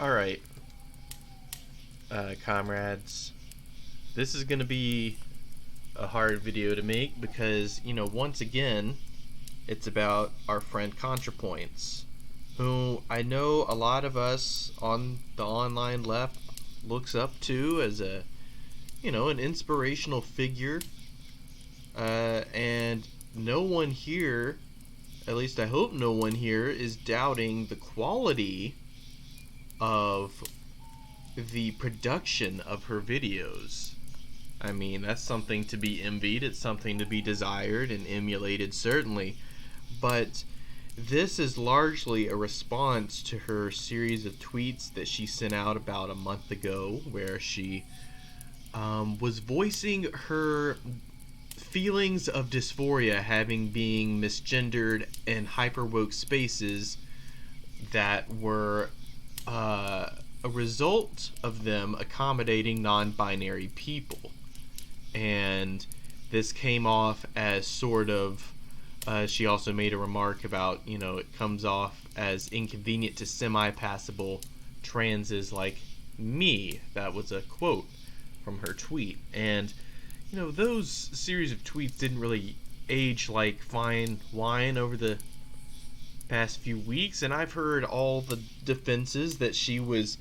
Alright, comrades. This is going to be a hard video to make because, once again, it's about our friend Contrapoints, who I know a lot of us on the online left looks up to as an inspirational figure. And no one here, at least I hope no one here, is doubting the quality of the production of her videos. I mean, that's something to be envied, it's something to be desired and emulated, certainly. But this is largely a response to her series of tweets that she sent out about a month ago, where she was voicing her feelings of dysphoria having being misgendered in hyperwoke spaces that were a result of them accommodating non-binary people. And this came off as sort of, she also made a remark about, it comes off as inconvenient to semi-passable transes like me. That was a quote from her tweet. And, those series of tweets didn't really age like fine wine over the past few weeks, and I've heard all the defenses that she was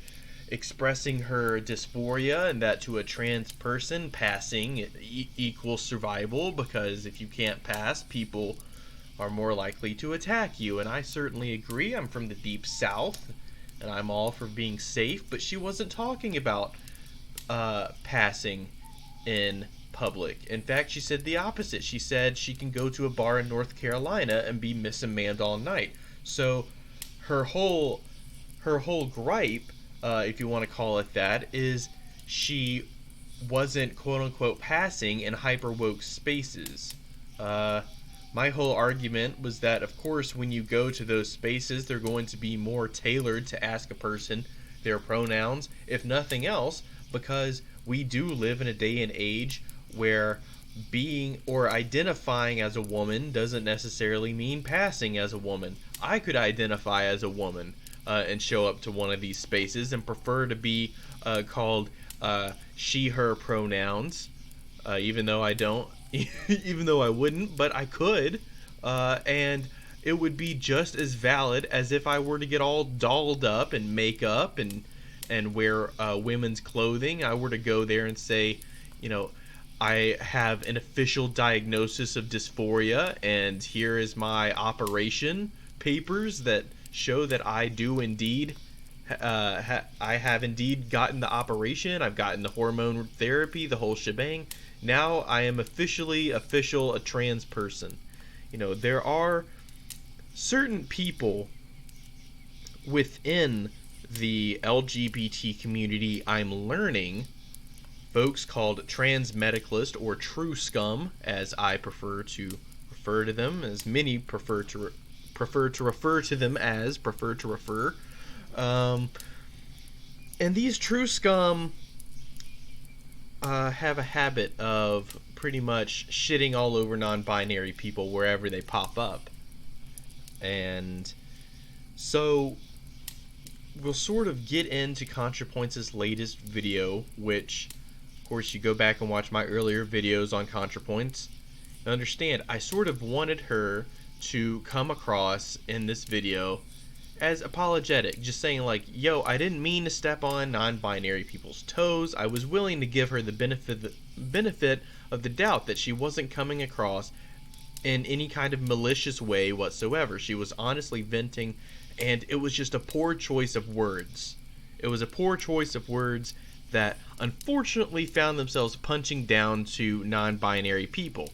expressing her dysphoria and that to a trans person passing equals survival, because if you can't pass, people are more likely to attack you. And I certainly agree. I'm from the deep south and I'm all for being safe, but she wasn't talking about passing in public. In fact, she said the opposite. She said she can go to a bar in North Carolina and be Miss and Manned all night. So her whole gripe, if you want to call it that, is she wasn't quote unquote passing in hyper woke spaces. My whole argument was that, of course, when you go to those spaces, they're going to be more tailored to ask a person their pronouns, if nothing else, because we do live in a day and age where being or identifying as a woman doesn't necessarily mean passing as a woman. I could identify as a woman and show up to one of these spaces and prefer to be called she, her pronouns, even though I don't, even though I wouldn't, but I could, and it would be just as valid as if I were to get all dolled up and makeup and wear women's clothing. I were to go there and say, I have an official diagnosis of dysphoria, and here is my operation papers that show that I do indeed, I have indeed gotten the operation. I've gotten the hormone therapy, the whole shebang. Now I am officially a trans person. There are certain people within the LGBT community, I'm learning, folks called trans medicalist or Truscum, as I prefer to refer to them, as many prefer to refer to them as, and these Truscum have a habit of pretty much shitting all over non-binary people wherever they pop up. And so we'll sort of get into Contrapoints' latest video, which, of course, you go back and watch my earlier videos on Contrapoints. Understand, I sort of wanted her to come across in this video as apologetic, just saying like, yo, I didn't mean to step on non-binary people's toes. I was willing to give her the benefit of the doubt that she wasn't coming across in any kind of malicious way whatsoever. She was honestly venting, and it was just a poor choice of words. It was a poor choice of words that unfortunately found themselves punching down to non-binary people.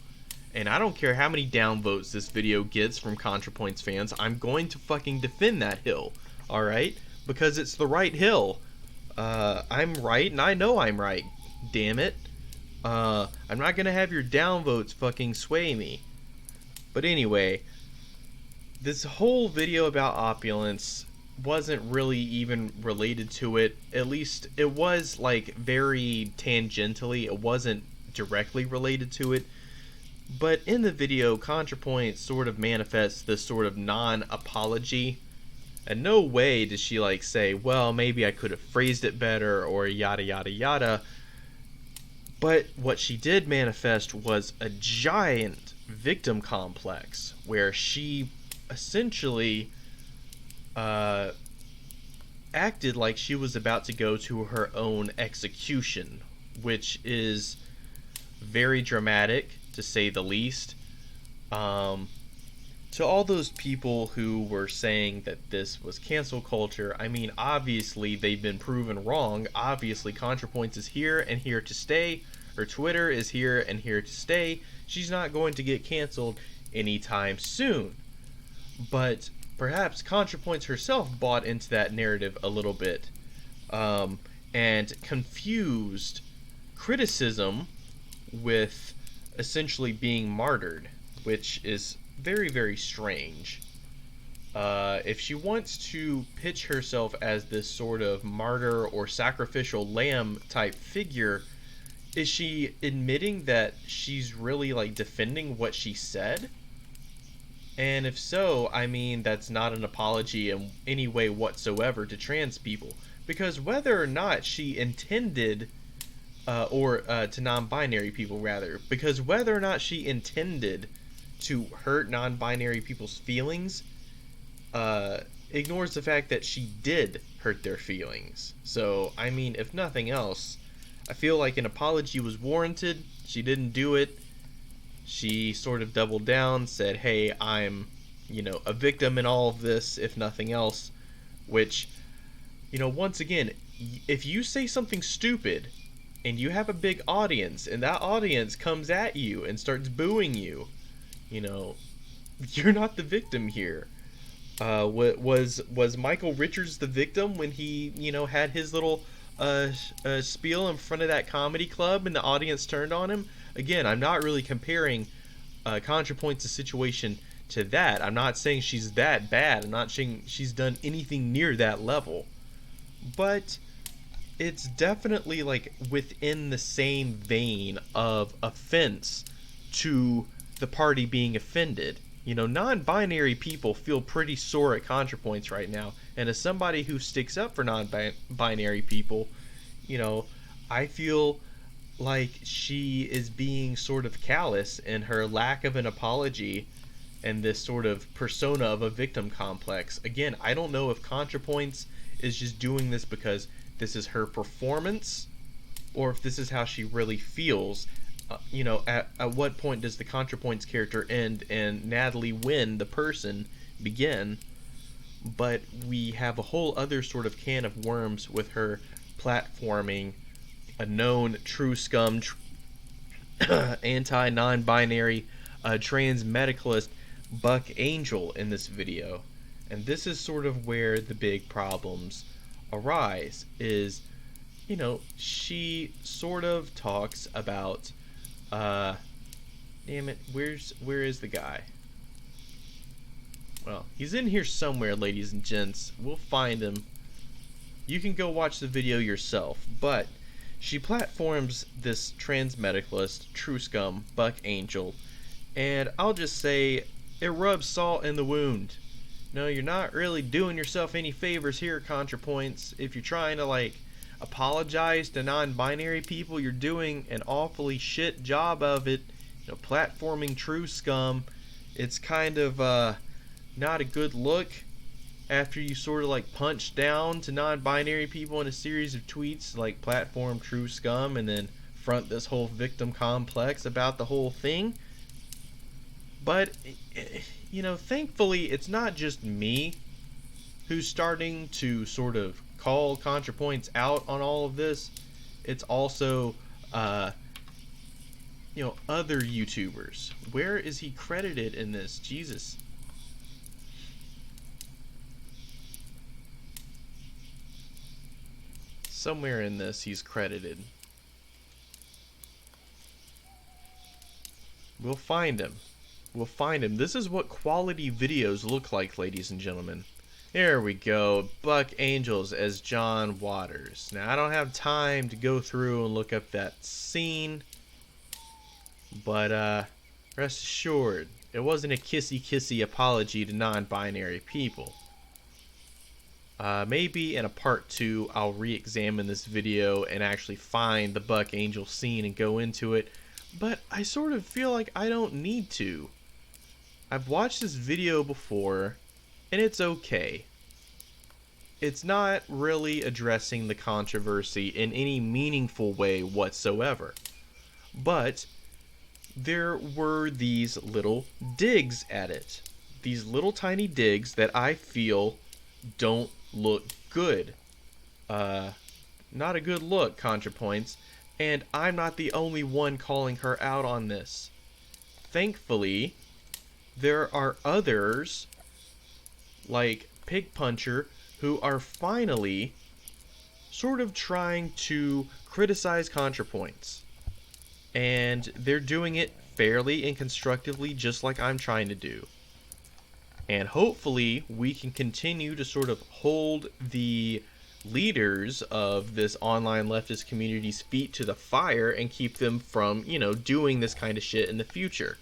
And I don't care how many downvotes this video gets from Contrapoints fans, I'm going to fucking defend that hill, alright? Because it's the right hill. I'm right, and I know I'm right, damn it. I'm not gonna have your downvotes fucking sway me. But anyway, this whole video about opulence wasn't really even related to it. At least it was like very tangentially, it wasn't directly related to it. But in the video, Contrapoint sort of manifests this sort of non-apology And no way does she like say, well, maybe I could have phrased it better or yada yada yada. But what she did manifest was a giant victim complex where she essentially uh, acted like she was about to go to her own execution, which is very dramatic to say the least. Um, to all those people who were saying that this was cancel culture, I mean, obviously they've been proven wrong. Obviously, Contrapoints is here and here to stay. Her Twitter is here and here to stay. She's not going to get canceled anytime soon. But perhaps Contrapoints herself bought into that narrative a little bit, and confused criticism with essentially being martyred, which is very, very strange. If she wants to pitch herself as this sort of martyr or sacrificial lamb type figure, is she admitting that she's really like defending what she said? And if so, I mean, that's not an apology in any way whatsoever to trans people. Because whether or not she intended, or to non binary people rather, because whether or not she intended to hurt non binary people's feelings, ignores the fact that she did hurt their feelings. So, I mean, if nothing else, I feel like an apology was warranted. She didn't do it. She sort of doubled down, said, hey, I'm, a victim in all of this, if nothing else. Which, once again, if you say something stupid and you have a big audience and that audience comes at you and starts booing you, you're not the victim here. Was Michael Richards the victim when he, had his little spiel in front of that comedy club and the audience turned on him? Again, I'm not really comparing Contrapoints' situation to that. I'm not saying she's that bad. I'm not saying she's done anything near that level. But it's definitely like within the same vein of offense to the party being offended. Non-binary people feel pretty sore at Contrapoints right now. And as somebody who sticks up for non-binary people, I feel like she is being sort of callous in her lack of an apology and this sort of persona of a victim complex. Again, I don't know if Contrapoints is just doing this because this is her performance or if this is how she really feels. At what point does the Contrapoints character end and Natalie Wynn, the person, begin? But we have a whole other sort of can of worms with her platforming a known Truscum, anti-non-binary, trans medicalist Buck Angel in this video. And this is sort of where the big problems arise, is, she sort of talks about, damn it, where is the guy? Well, he's in here somewhere, ladies and gents. We'll find him. You can go watch the video yourself, but she platforms this trans medicalist, Truscum, Buck Angel, and I'll just say, it rubs salt in the wound. No, you're not really doing yourself any favors here, Contrapoints. If you're trying to, apologize to non-binary people, you're doing an awfully shit job of it. Platforming Truscum, it's kind of, not a good look after you sort of punch down to non-binary people in a series of tweets, platform Truscum and then front this whole victim complex about the whole thing. But thankfully it's not just me who's starting to sort of call Contrapoints out on all of this. It's also other YouTubers. Where is he credited in this? Jesus. Somewhere in this he's credited. We'll find him. We'll find him. This is what quality videos look like, ladies and gentlemen. There we go. Buck Angels as John Waters. Now, I don't have time to go through and look up that scene, but rest assured, it wasn't a kissy-kissy apology to non-binary people. Maybe in a part 2, I'll re-examine this video and actually find the Buck Angel scene and go into it. But I sort of feel like I don't need to. I've watched this video before, and it's okay. It's not really addressing the controversy in any meaningful way whatsoever. But there were these little digs at it. These little tiny digs that I feel don't look good. Not a good look, Contrapoints, and I'm not the only one calling her out on this. Thankfully, there are others, like Pig Puncher, who are finally sort of trying to criticize Contrapoints. And they're doing it fairly and constructively, just like I'm trying to do. And hopefully we can continue to sort of hold the leaders of this online leftist community's feet to the fire and keep them from, doing this kind of shit in the future.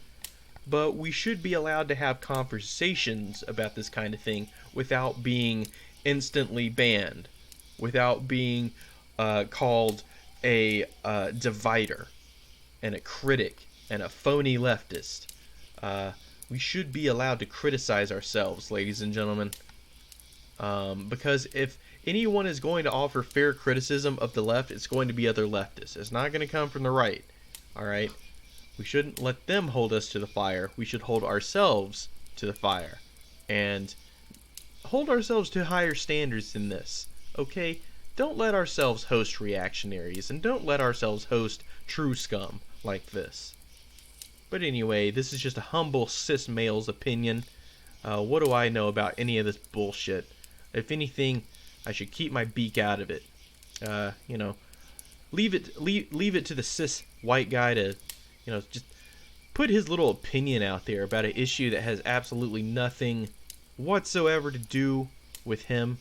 But we should be allowed to have conversations about this kind of thing without being instantly banned, without being called a divider and a critic and a phony leftist. We should be allowed to criticize ourselves, ladies and gentlemen. Because if anyone is going to offer fair criticism of the left, it's going to be other leftists. It's not going to come from the right. Alright? We shouldn't let them hold us to the fire. We should hold ourselves to the fire. And hold ourselves to higher standards than this. Okay? Don't let ourselves host reactionaries, and don't let ourselves host true scum like this. But anyway, this is just a humble cis male's opinion. What do I know about any of this bullshit? If anything, I should keep my beak out of it. Leave it to the cis white guy to, just put his little opinion out there about an issue that has absolutely nothing whatsoever to do with him.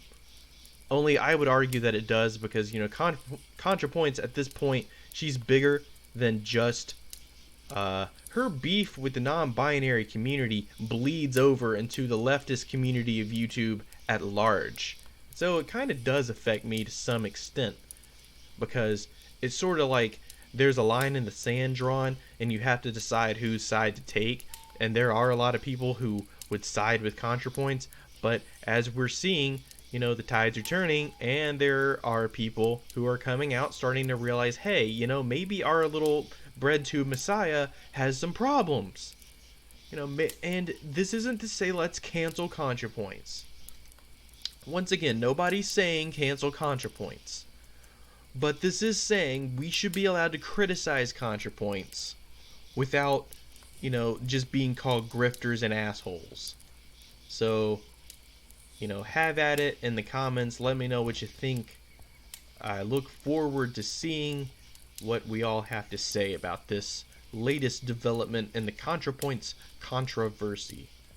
Only I would argue that it does, because, Contrapoints at this point, she's bigger than just her beef with the non-binary community bleeds over into the leftist community of YouTube at large. So it kind of does affect me to some extent, because it's sort of like there's a line in the sand drawn and you have to decide whose side to take, and there are a lot of people who would side with Contrapoints, but as we're seeing, the tides are turning, and there are people who are coming out starting to realize, hey, maybe our little bread tube messiah has some problems. And this isn't to say let's cancel Contrapoints. Once again, nobody's saying cancel Contrapoints. But this is saying we should be allowed to criticize Contrapoints without, just being called grifters and assholes. So, have at it in the comments. Let me know what you think. I look forward to seeing what we all have to say about this latest development in the Contrapoints controversy.